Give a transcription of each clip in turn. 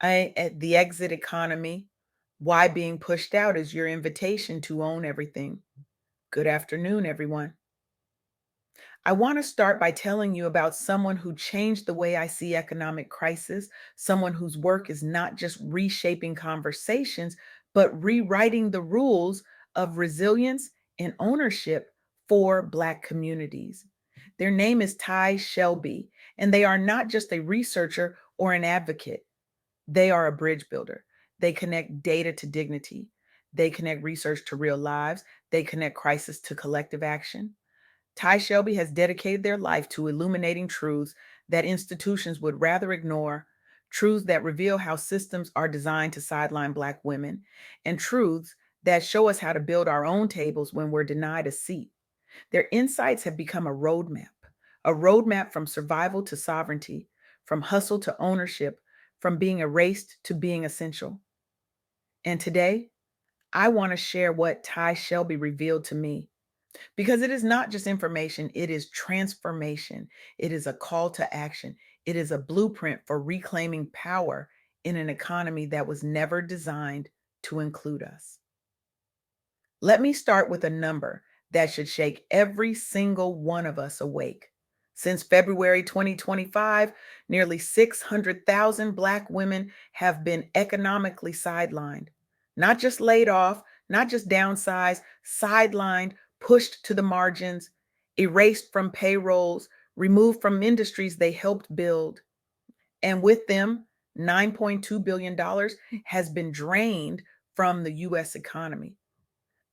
At the exit economy, why being pushed out is your invitation to own everything. Good afternoon, everyone. I want to start by telling you about someone who changed the way I see economic crisis, someone whose work is not just reshaping conversations, but rewriting the rules of resilience and ownership for Black communities. Their name is Ty Shelby, and they are not just a researcher or an advocate. They are a bridge builder. They connect data to dignity. They connect research to real lives. They connect crisis to collective action. Ty Shelby has dedicated their life to illuminating truths that institutions would rather ignore, truths that reveal how systems are designed to sideline Black women, and truths that show us how to build our own tables when we're denied a seat. Their insights have become a roadmap from survival to sovereignty, from hustle to ownership, from being erased to being essential. And today, I want to share what Ty Shelby revealed to me because it is not just information, it is transformation. It is a call to action. It is a blueprint for reclaiming power in an economy that was never designed to include us. Let me start with a number that should shake every single one of us awake. Since February 2025, nearly 600,000 Black women have been economically sidelined, not just laid off, not just downsized, sidelined, pushed to the margins, erased from payrolls, removed from industries they helped build. And with them, $9.2 billion has been drained from the US economy.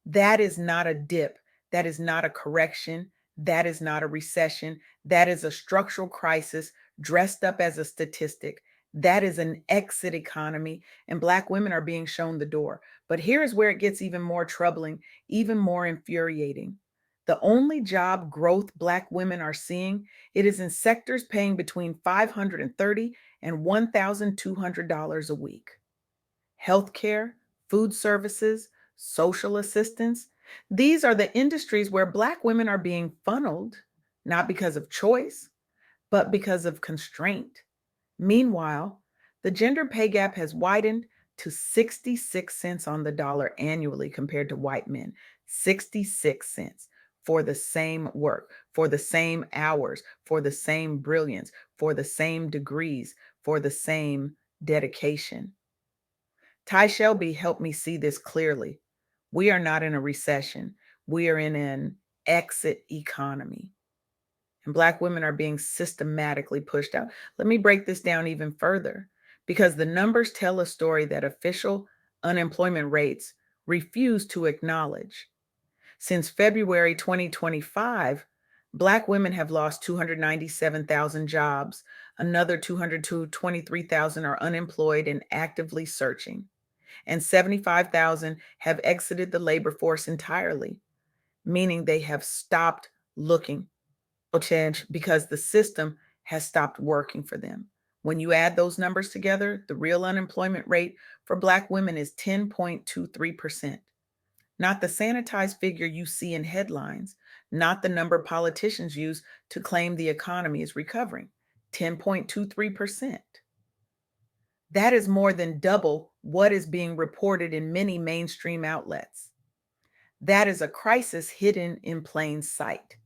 That is not a dip. That is not a correction. That is not a recession. That is a structural crisis dressed up as a statistic. That is an exit economy, and Black women are being shown the door. But here's where it gets even more troubling, even more infuriating. The only job growth Black women are seeing, it is in sectors paying between $530 and $1,200 a week. Healthcare, food services, social assistance. These are the industries where Black women are being funneled, not because of choice, but because of constraint. Meanwhile, the gender pay gap has widened to 66 cents on the dollar annually compared to white men. 66 cents for the same work, for the same hours, for the same brilliance, for the same degrees, for the same dedication. Ty Shelby helped me see this clearly. We are not in a recession. We are in an exit economy. And Black women are being systematically pushed out. Let me break this down even further because the numbers tell a story that official unemployment rates refuse to acknowledge. Since February 2025, Black women have lost 297,000 jobs. Another 223,000 are unemployed and actively searching, and 75,000 have exited the labor force entirely, meaning they have stopped looking for change because the system has stopped working for them. When you add those numbers together, the real unemployment rate for Black women is 10.23%, not the sanitized figure you see in headlines, not the number politicians use to claim the economy is recovering. 10.23%. That is more than double what is being reported in many mainstream outlets. That is a crisis hidden in plain sight.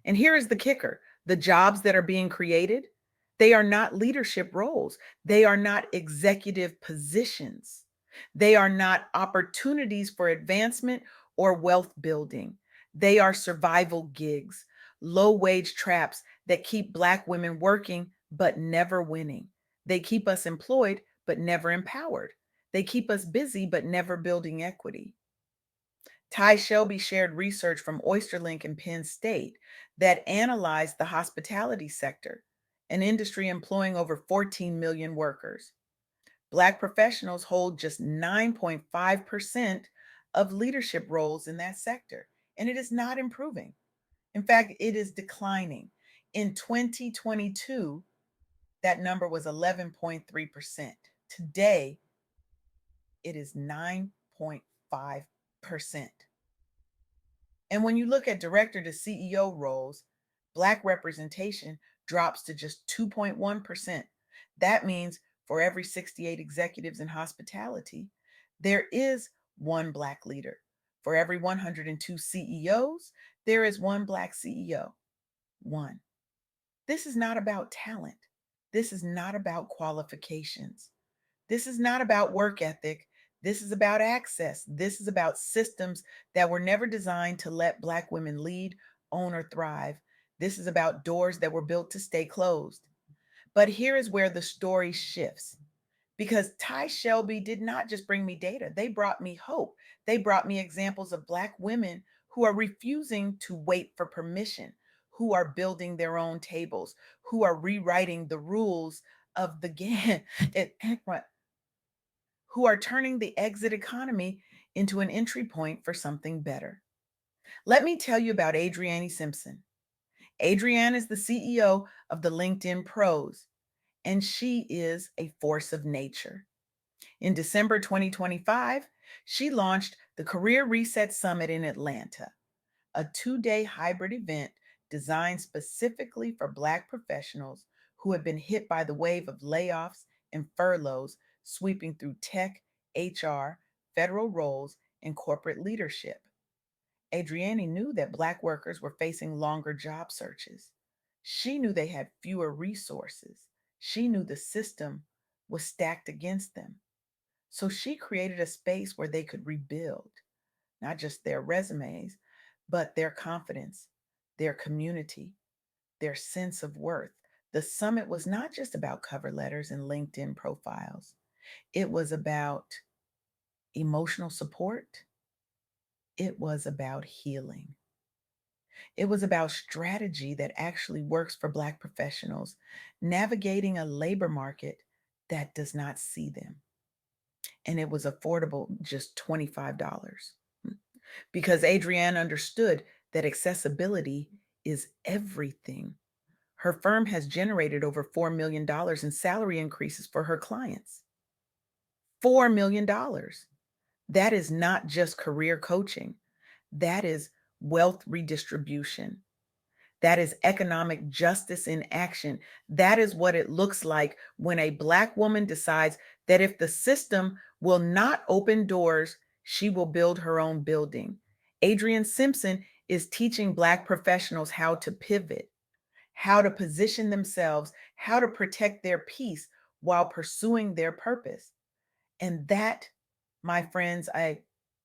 And here is the kicker: the jobs that are being created, they are not leadership roles, they are not executive positions, they are not opportunities for advancement or wealth building. They are survival gigs, low wage traps that keep Black women working but never winning. They keep us employed but never empowered. They keep us busy but never building equity. Ty Shelby shared research from Oysterlink and Penn State that analyzed the hospitality sector, an industry employing over 14 million workers. Black professionals hold just 9.5% of leadership roles in that sector, and it is not improving. In fact, it is declining. In 2022, that number was 11.3%. Today, it is 9.5%. And when you look at director to CEO roles, Black representation drops to just 2.1%. That means For every 68 executives in hospitality, there is one Black leader. For every 102 CEOs, there is one Black CEO. One. This is not about talent. This is not about qualifications. This is not about work ethic. This is about access. This is about systems that were never designed to let Black women lead, own, or thrive. This is about doors that were built to stay closed. But here is where the story shifts, because Ty Shelby did not just bring me data, they brought me hope. They brought me examples of Black women who are refusing to wait for permission, who are building their own tables, who are rewriting the rules of the game, who are turning the exit economy into an entry point for something better. Let me tell you about Adrienne Simpson. Adrienne is the CEO of the LinkedIn Pros, and she is a force of nature. In December 2025, she launched the Career Reset Summit in Atlanta, a 2-day hybrid event designed specifically for Black professionals who have been hit by the wave of layoffs and furloughs sweeping through tech, HR, federal roles, and corporate leadership. Adrienne knew that Black workers were facing longer job searches. She knew they had fewer resources. She knew the system was stacked against them. So she created a space where they could rebuild not just their resumes, but their confidence, their community, their sense of worth. The summit was not just about cover letters and LinkedIn profiles, it was about emotional support, it was about healing. It was about strategy that actually works for Black professionals navigating a labor market that does not see them. And it was affordable, just $25. Because Adrienne understood that accessibility is everything. Her firm has generated over $4 million in salary increases for her clients. $4 million. That is not just career coaching, that is wealth redistribution. That is economic justice in action. That is what it looks like when a Black woman decides that if the system will not open doors, she will build her own building. Adrienne Simpson is teaching Black professionals how to pivot, how to position themselves, how to protect their peace while pursuing their purpose. And that, my friends,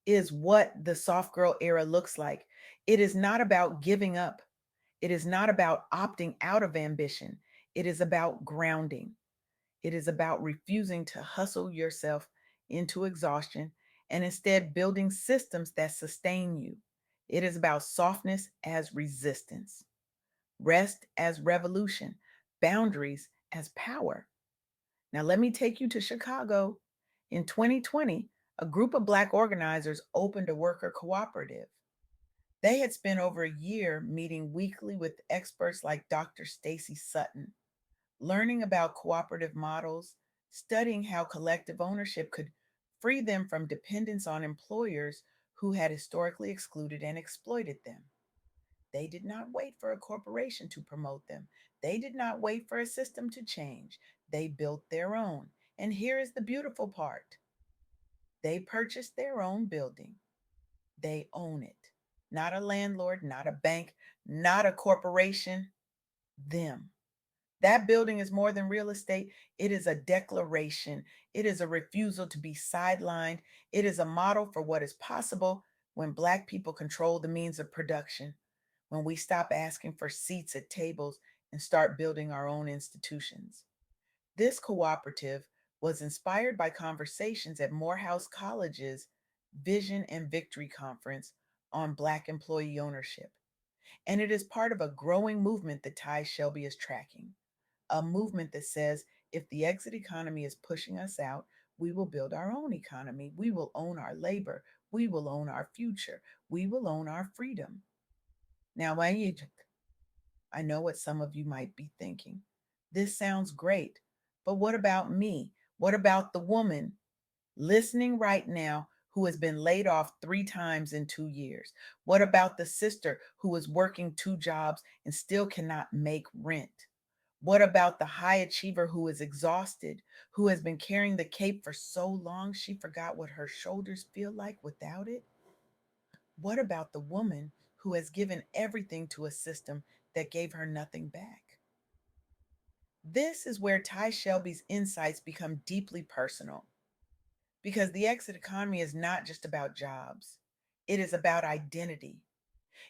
is what the soft girl era looks like. It is not about giving up. It is not about opting out of ambition. It is about grounding. It is about refusing to hustle yourself into exhaustion and instead building systems that sustain you. It is about softness as resistance, rest as revolution, boundaries as power. Now, let me take you to Chicago. In 2020, a group of Black organizers opened a worker cooperative. They had spent over a year meeting weekly with experts like Dr. Stacy Sutton, learning about cooperative models, studying how collective ownership could free them from dependence on employers who had historically excluded and exploited them. They did not wait for a corporation to promote them. They did not wait for a system to change. They built their own. And here is the beautiful part: they purchased their own building, they own it. Not a landlord, not a bank, not a corporation, them. That building is more than real estate. It is a declaration. It is a refusal to be sidelined. It is a model for what is possible when Black people control the means of production, when we stop asking for seats at tables and start building our own institutions. This cooperative was inspired by conversations at Morehouse College's Vision and Victory Conference on Black employee ownership. And it is part of a growing movement that Ty Shelby is tracking, a movement that says if the exit economy is pushing us out, we will build our own economy. We will own our labor. We will own our future. We will own our freedom. Now, I know what some of you might be thinking. This sounds great, but what about me? What about the woman listening right now who has been laid off 3 times in 2 years? What about the sister who is working 2 jobs and still cannot make rent? What about the high achiever who is exhausted, who has been carrying the cape for so long she forgot what her shoulders feel like without it? What about the woman who has given everything to a system that gave her nothing back? This is where Ty Shelby's insights become deeply personal because the exit economy is not just about jobs, it is about identity.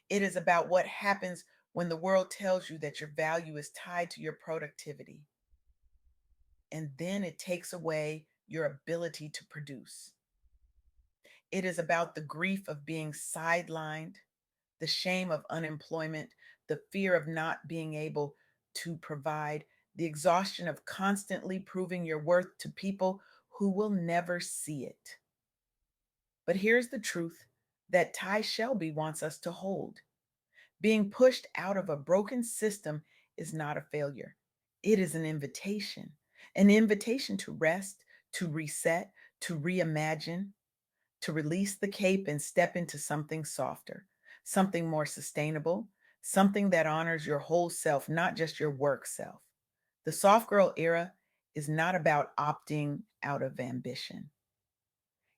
It is about what happens when the world tells you that your value is tied to your productivity, and then it takes away your ability to produce. It is about the grief of being sidelined, the shame of unemployment, the fear of not being able to provide, the exhaustion of constantly proving your worth to people who will never see it. But here's the truth that Ty Shelby wants us to hold. Being pushed out of a broken system is not a failure. It is an invitation to rest, to reset, to reimagine, to release the cape and step into something softer, something more sustainable, something that honors your whole self, not just your work self. The soft girl era is not about opting out of ambition.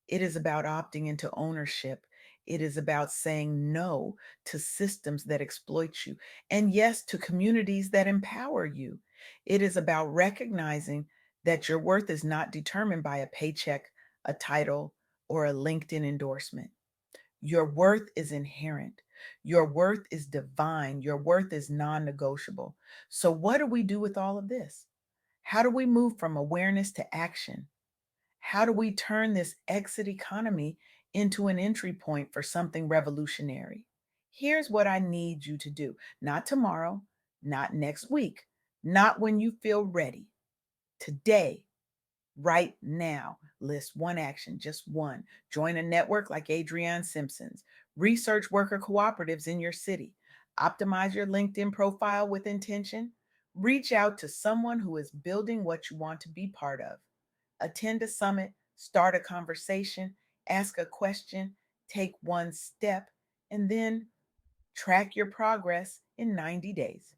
It is about opting into ownership. It is about saying no to systems that exploit you and yes to communities that empower you. It is about recognizing that your worth is not determined by a paycheck, a title, or a LinkedIn endorsement. Your worth is inherent. Your worth is divine. Your worth is non negotiable. So, what do we do with all of this? How do we move from awareness to action? How do we turn this exit economy into an entry point for something revolutionary? Here's what I need you to do. Not tomorrow, not next week, not when you feel ready. Today, right now, list one action, just one. Join a network like Adrienne Simpson's. Research worker cooperatives in your city. Optimize your LinkedIn profile with intention. Reach out to someone who is building what you want to be part of. Attend a summit, start a conversation, ask a question, take one step, and then track your progress in 90 days.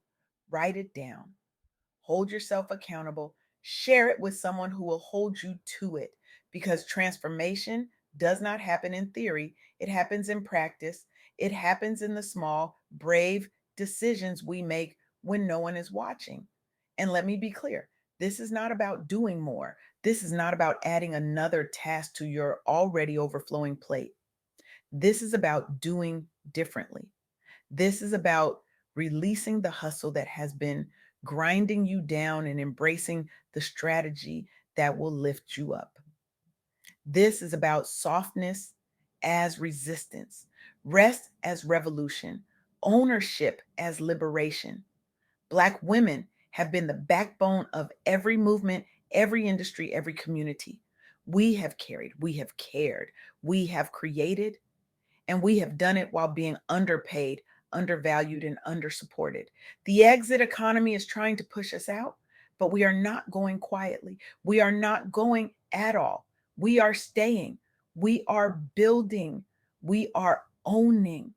Write it down. Hold yourself accountable. Share it with someone who will hold you to it because transformation does not happen in theory, it happens in practice. It happens in the small, brave decisions we make when no one is watching. And let me be clear, this is not about doing more. This is not about adding another task to your already overflowing plate. This is about doing differently. This is about releasing the hustle that has been grinding you down and embracing the strategy that will lift you up. This is about softness as resistance, rest as revolution, ownership as liberation. Black women have been the backbone of every movement, every industry, every community. We have carried, we have cared, we have created, and we have done it while being underpaid, undervalued, and undersupported. The exit economy is trying to push us out, but we are not going quietly. We are not going at all. We are staying. We are building. We are owning.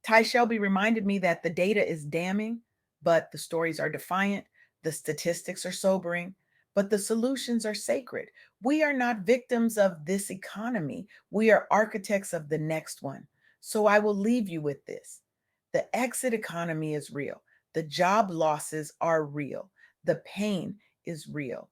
Ty Shelby reminded me that the data is damning, but the stories are defiant. The statistics are sobering, but the solutions are sacred. We are not victims of this economy. We are architects of the next one. So I will leave you with this. The exit economy is real. The job losses are real. The pain is real.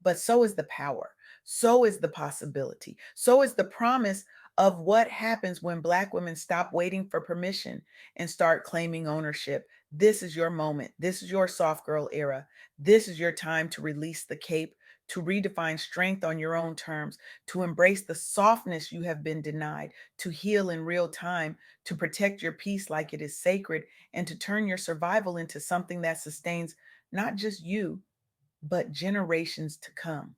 But so is the power. So is the possibility. So is the promise of what happens when Black women stop waiting for permission and start claiming ownership. This is your moment. This is your soft girl era. This is your time to release the cape, to redefine strength on your own terms, to embrace the softness you have been denied, to heal in real time, to protect your peace like it is sacred, and to turn your survival into something that sustains not just you, but generations to come.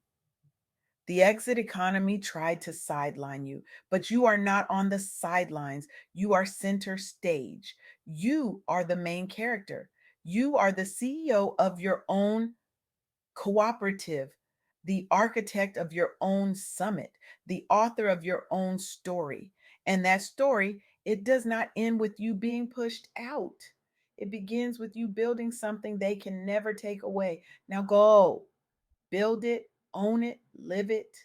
The exit economy tried to sideline you, but you are not on the sidelines. You are center stage. You are the main character. You are the CEO of your own cooperative, the architect of your own summit, the author of your own story. And that story, it does not end with you being pushed out. It begins with you building something they can never take away. Now go build it, own it, live it.